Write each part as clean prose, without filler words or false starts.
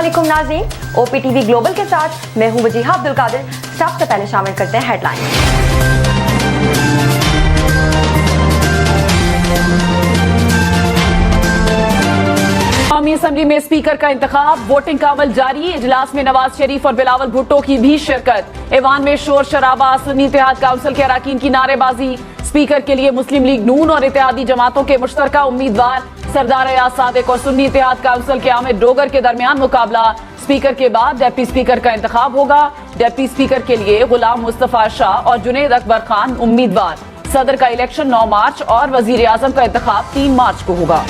अस्सलामुअलैकुम नाज़रीन, OPTV global के साथ मैं हूं वजीहा अब्दुल कादिर। सबसे पहले शामिल करते हैं हेडलाइन। कौमी असम्बली में स्पीकर का इंतखाब, वोटिंग का अमल जारी। इजलास में नवाज शरीफ और बिलावल भुट्टो की भी शिरकत। ऐवान में शोर शराबा, सुन्नी इत्तेहाद काउंसिल के अरकान की नारेबाजी। स्पीकर के लिए मुस्लिम लीग नून और इत्तेहादी जमातों के मुश्तरका उम्मीदवार सरदार अयाज सादिक और सुन्नी इत्तेहाद काउंसिल के आमिर डोगर के दरमियान मुकाबला। स्पीकर के बाद डिप्टी स्पीकर का इंतखाब होगा। डिप्टी स्पीकर के लिए गुलाम मुस्तफा शाह और जुनेद अकबर खान उम्मीदवार। सदर का इलेक्शन 9 मार्च और वजीर आजम का इंतखाब 3 मार्च को होगा।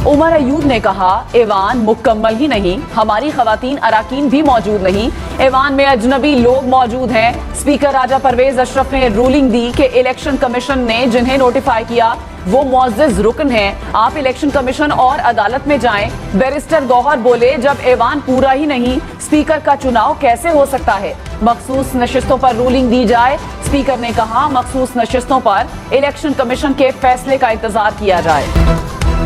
उमर अयूब ने कहा, ऐवान मुकम्मल ही नहीं, हमारी खवातीन अराकीन भी मौजूद नहीं, ऐवान में अजनबी लोग मौजूद हैं। स्पीकर राजा परवेज अशरफ ने रूलिंग दी कि इलेक्शन कमीशन ने जिन्हें नोटिफाई किया वो मुअज़्ज़ज़ रुकन हैं, आप इलेक्शन कमीशन और अदालत में जाएं। बैरिस्टर गौहर बोले, जब ऐवान पूरा ही नहीं, स्पीकर का चुनाव कैसे हो सकता है? मखसूस नशिस्तों पर रूलिंग दी जाए। स्पीकर ने कहा, मखसूस नशिस्तों पर इलेक्शन कमीशन के फैसले का इंतजार किया जाए।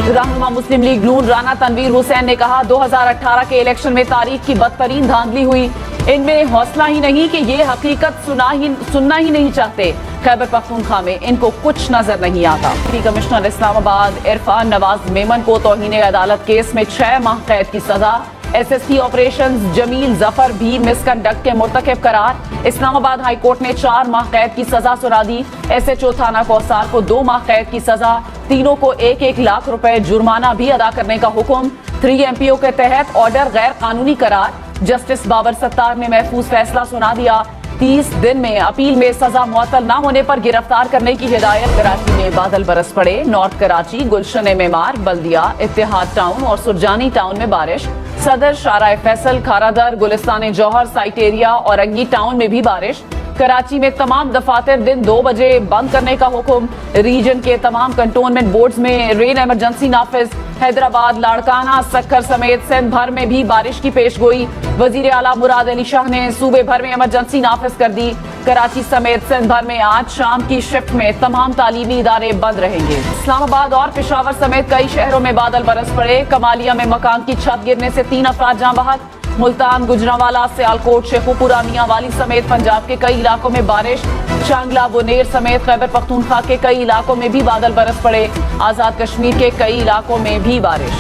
रहनुमा मुस्लिम लीग नून राना तनवीर हुसैन ने कहा, 2018 के इलेक्शन में तारीख की बदतरीन धांधली हुई। इनमें हौसला ही नहीं कि ये हकीकत सुनना ही नहीं चाहते। खैबर पख्तूनख्वा में इनको कुछ नजर नहीं आता। कमिश्नर इस्लामाबाद इरफान नवाज मेमन को तौहीन अदालत केस में 6 माह कैद की सजा। SST ऑपरेशंस जमील जफर भी मिसकंडक्ट के मुर्तकिब करार। इस्लामाबाद हाई कोर्ट ने 4 माह कैद की सजा सुना दी। SHO थाना कौसार को 2 माह कैद की सजा। तीनों को 1-1 लाख रुपए जुर्माना भी अदा करने का हुक्म। 3 MPO के तहत ऑर्डर गैर कानूनी करार। जस्टिस बाबर सत्तार ने महफूज फैसला सुना दिया। 30 दिन में अपील में सजा मुअत्तल न होने पर गिरफ्तार करने की हिदायत। कराची में बादल बरस पड़े। नॉर्थ कराची, गुलशन मेमार, बल्दिया, इत्तेहाद टाउन और सुरजानी टाउन में बारिश। सदर, शारा फैसल, खारादर, गुलिस्तान जौहर, साइट एरिया और अंगी टाउन में भी बारिश। कराची में तमाम दफातर दिन 2 बजे बंद करने का हुक्म। रीजन के तमाम कंटोनमेंट बोर्ड्स में रेन इमरजेंसी नाफिज। हैदराबाद, लाड़काना, सक्कर समेत सिंध भर में भी बारिश की पेशगोई। वजीर आला मुराद अली शाह ने सूबे भर में इमरजेंसी नाफिज कर दी। कराची समेत सिंध भर में आज शाम की शिफ्ट में तमाम तालीमी इदारे बंद रहेंगे। इस्लामाबाद और पेशावर समेत कई शहरों में बादल बरस पड़े। कमालिया में मकान की छत गिरने से 3 अफराद जाँ बहक। मुल्तान, गुजरांवाला, सियालकोट, शेखुपुरा, मियांवाली समेत पंजाब के कई इलाकों में बारिश। शांगला, बुनेर समेत खैबर पख्तूनख्वा के कई इलाकों में भी बादल बरस पड़े। आजाद कश्मीर के कई इलाकों में भी बारिश।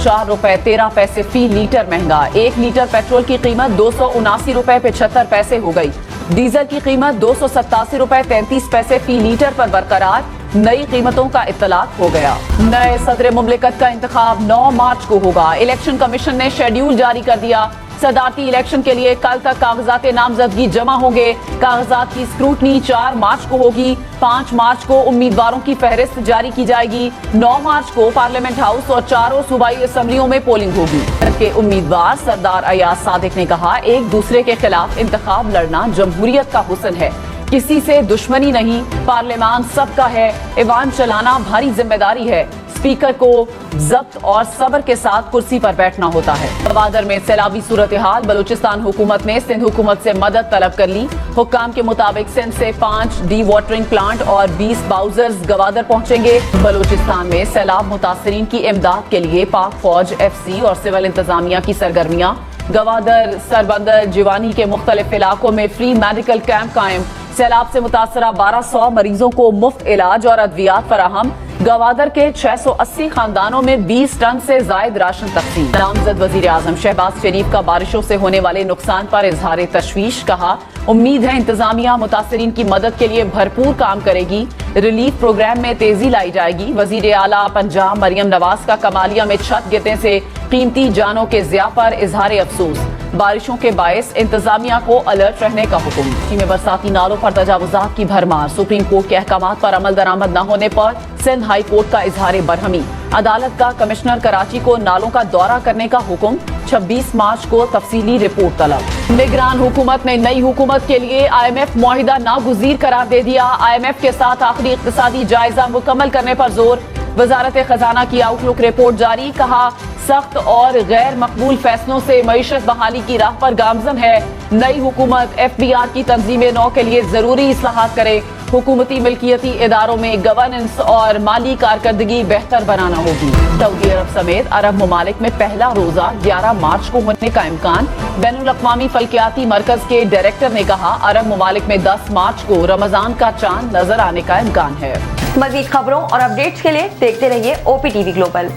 ₹4.13 फी लीटर महंगा। 1 लीटर पेट्रोल की कीमत ₹279.75 हो गई। डीजल की कीमत ₹287.33 फी लीटर पर बरकरार। नई कीमतों का इत्तलाक हो गया। नए सदर मुमलिकत का इंतखाब 9 मार्च को होगा। इलेक्शन कमीशन ने शेड्यूल जारी कर दिया। सदारती इलेक्शन के लिए कल तक कागजात नामजदगी जमा होंगे। कागजात की स्क्रूटनी 4 मार्च को होगी। 5 मार्च को उम्मीदवारों की फहरिस्त जारी की जाएगी। 9 मार्च को पार्लियामेंट हाउस और 4 सूबाई असम्बलियों में पोलिंग होगी। के उम्मीदवार सरदार अयाज सादिक ने कहा, एक दूसरे के खिलाफ इंतखाब लड़ना जमहूरियत का हुस्न है, किसी से दुश्मनी नहीं, पार्लियामान सबका है, ऐवान चलाना भारी जिम्मेदारी है। स्पीकर को जब्त और सब्र के साथ कुर्सी पर बैठना होता है। गवादर में सैलाबी सूरत हाल, बलूचिस्तान हुकूमत ने सिंध हुकूमत से मदद तलब कर ली। हुक्काम के मुताबिक सिंध से 5 डी वाटरिंग प्लांट और 20 बाउजर्स गवादर पहुंचेंगे। बलूचिस्तान में सैलाब मुतासरीन की इमदाद के लिए पाक फौज, FC और सिविल इंतजामिया की सरगर्मियां। गवादर, सरबंदर, जिवानी के मुख्तलिफ इलाकों में फ्री मेडिकल कैंप कायम। सैलाब से मुतासरा 1200 मरीजों को मुफ्त इलाज और अद्वियात फराहम। गवादर के 680 खानदानों में 20 टन से जायद राशन तकसीम। नामजद वजीर आजम शहबाज शरीफ का बारिशों से होने वाले नुकसान पर इजहार तशवीश। कहा, उम्मीद है इंतजामिया मुतासरीन की मदद के लिए भरपूर काम करेगी। रिलीफ प्रोग्राम में तेजी लाई जाएगी। वजीर आला पंजाब मरियम नवाज का कमालिया में छत गिरने से कीमती जानों के ज़िया पर इजहार अफसोस। बारिशों के बायस इंतजामिया को अलर्ट रहने का हुक्म। में बरसाती नालों पर तजावुजात की भरमार। सुप्रीम कोर्ट के अहकामात पर अमल दरामद न होने पर सिंध हाई कोर्ट का इजहार बरहमी। अदालत का कमिश्नर कराची को नालों का दौरा करने का हुक्म। 26 मार्च को तफसीली रिपोर्ट तलब। निगरान हुकूमत ने नई हुकूमत के लिए IMF मुआहिदा नागुज़ीर करार दे दिया। IMF के साथ आखिरी इक़्तिसादी जायजा मुकम्मल करने पर जोर। वजारत खजाना की आउटलुक रिपोर्ट जारी। कहा, सख्त और गैर मकबूल फैसलों से मईशत बहाली की राह पर गामजन है। नई हुकूमत FBR की तंजीम नौ के लिए जरूरी इस्लाहात करे। हुकूमती मिल्कियती इदारों में गवर्नेंस और माली कारकर्दगी बेहतर बनाना होगी। सऊदी अरब समेत अरब ममालिक में पहला रोजा 11 मार्च को होने का इम्कान। बैनुल अक़वामी फल्कियाती मरकज के डायरेक्टर ने कहा, अरब ममालिक में 10 मार्च को रमजान का चांद नजर आने का इम्कान है। मजीद खबरों और अपडेट्स के लिए देखते रहिए OPTV ग्लोबल।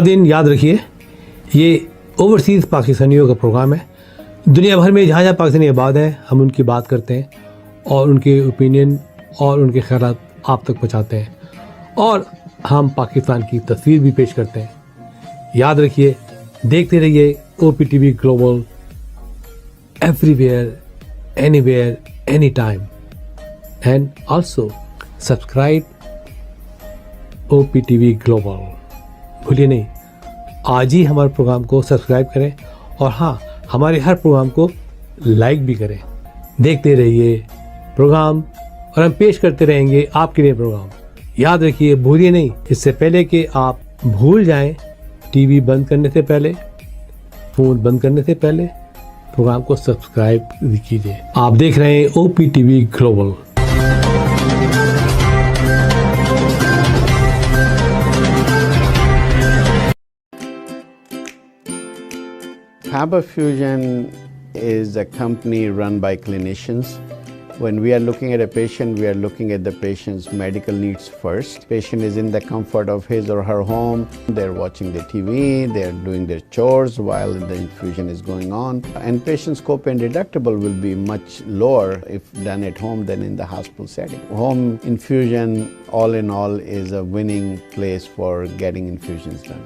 दिन याद रखिए, ये ओवरसीज़ पाकिस्तानियों का प्रोग्राम है। दुनिया भर में जहाँ जहाँ पाकिस्तानी आबाद हैं, हम उनकी बात करते हैं और उनके ओपिनियन और उनके ख्यालात आप तक पहुँचाते हैं, और हम पाकिस्तान की तस्वीर भी पेश करते हैं। याद रखिए, देखते रहिए OPTV global, everywhere, anywhere, any time, and also subscribe OPTV global. भूलिए नहीं, आज ही हमारे प्रोग्राम को सब्सक्राइब करें, और हाँ, हमारे हर प्रोग्राम को लाइक भी करें। देखते रहिए प्रोग्राम, और हम पेश करते रहेंगे आपके लिए प्रोग्राम। याद रखिए, भूलिए नहीं, इससे पहले कि आप भूल जाएं, टीवी बंद करने से पहले, फ़ोन बंद करने से पहले प्रोग्राम को सब्सक्राइब कीजिए। आप देख रहे हैं OPTV global. Faber Fusion is a company run by clinicians. When we are looking at a patient, we are looking at the patient's medical needs first. Patient is in the comfort of his or her home. They're watching the TV, they're doing their chores while the infusion is going on. And patient's copay deductible will be much lower if done at home than in the hospital setting. Home infusion, all in all, is a winning place for getting infusions done.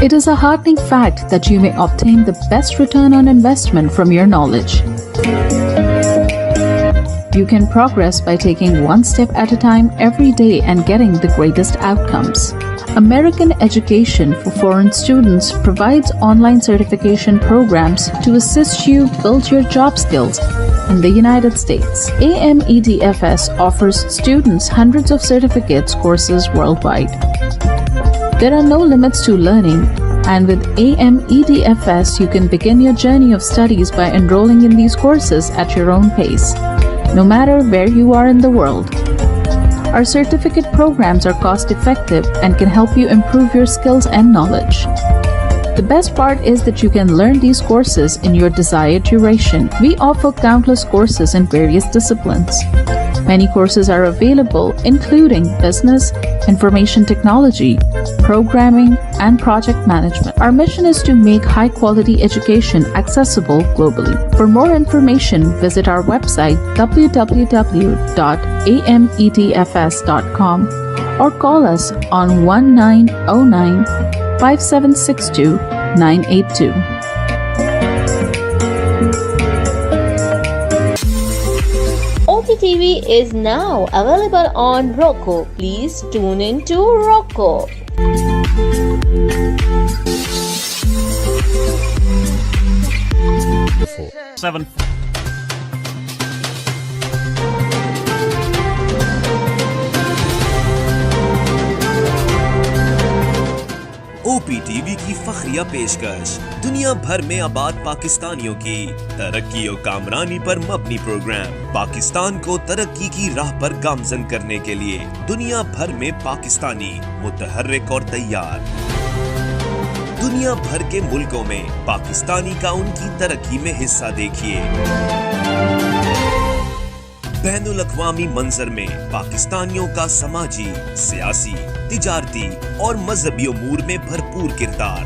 It is a heartening fact that you may obtain the best return on investment from your knowledge. You can progress by taking one step at a time every day and getting the greatest outcomes. American Education for Foreign Students provides online certification programs to assist you build your job skills in the United States. AMEDFS offers students hundreds of certificates courses worldwide. There are no limits to learning, and with AMEDFS, you can begin your journey of studies by enrolling in these courses at your own pace, no matter where you are in the world. Our certificate programs are cost-effective and can help you improve your skills and knowledge. The best part is that you can learn these courses in your desired duration. We offer countless courses in various disciplines. Many courses are available, including business, information technology, programming, and project management. Our mission is to make high-quality education accessible globally. For more information, visit our website www.amedfs.com or call us on 1909-5762-982. OPTV is now available on Roku. Please tune in to Roku. OPTV की फखरिया पेशकश, दुनिया भर में आबाद पाकिस्तानियों की तरक्की और कामरानी पर मबनी प्रोग्राम। पाकिस्तान को तरक्की की राह पर गामजन करने के लिए दुनिया भर में पाकिस्तानी मुतहर्रिक और तैयार। दुनिया भर के मुल्कों में पाकिस्तानी का उनकी तरक्की में हिस्सा देखिए। बैनुल अक़वामी मंजर में पाकिस्तानियों का समाजी, सियासी, तिजारती और मजहबी उमूर में भरपूर किरदार।